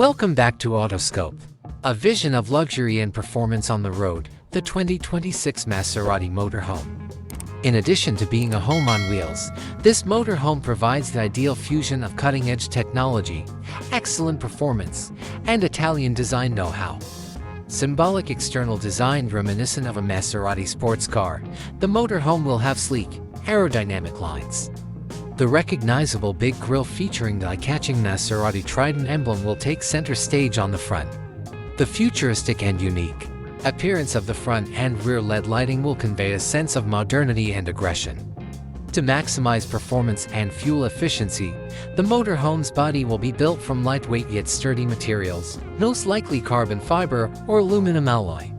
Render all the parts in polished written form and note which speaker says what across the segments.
Speaker 1: Welcome back to Autoscope, a vision of luxury and performance on the road, the 2026 Maserati Motorhome. In addition to being a home on wheels, this motorhome provides the ideal fusion of cutting-edge technology, excellent performance, and Italian design know-how. Symbolic external design reminiscent of a Maserati sports car, the motorhome will have sleek, aerodynamic lines. The recognizable big grille featuring the eye-catching Maserati Trident emblem will take center stage on the front. The futuristic and unique appearance of the front and rear LED lighting will convey a sense of modernity and aggression. To maximize performance and fuel efficiency, the motorhome's body will be built from lightweight yet sturdy materials, most likely carbon fiber or aluminum alloy.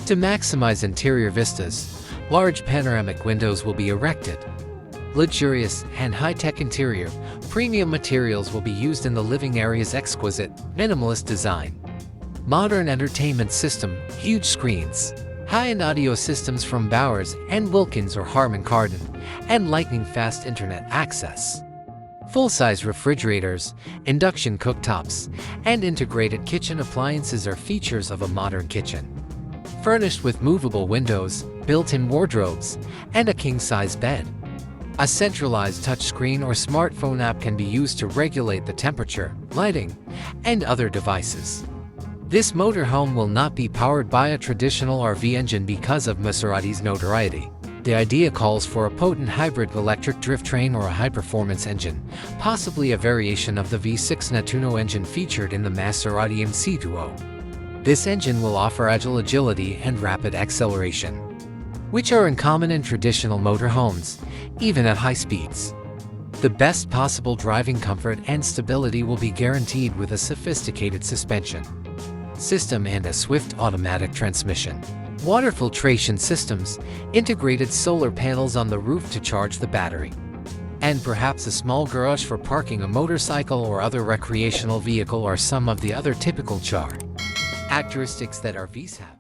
Speaker 1: To maximize interior vistas, large panoramic windows will be erected. Luxurious and high-tech interior, premium materials will be used in the living area's exquisite, minimalist design. Modern entertainment system, huge screens, high-end audio systems from Bowers and Wilkins or Harman Kardon, and lightning-fast internet access. Full-size refrigerators, induction cooktops, and integrated kitchen appliances are features of a modern kitchen. Furnished with movable windows, built-in wardrobes, and a king-size bed. A centralized touchscreen or smartphone app can be used to regulate the temperature, lighting, and other devices. This motorhome will not be powered by a traditional RV engine because of Maserati's notoriety. The idea calls for a potent hybrid electric drivetrain or a high-performance engine, possibly a variation of the V6 Nettuno engine featured in the Maserati MC Duo. This engine will offer agility and rapid acceleration, which are uncommon in traditional motorhomes, even at high speeds. The best possible driving comfort and stability will be guaranteed with a sophisticated suspension system and a swift automatic transmission. Water filtration systems, integrated solar panels on the roof to charge the battery, and perhaps a small garage for parking a motorcycle or other recreational vehicle are some of the other typical characteristics that RVs have.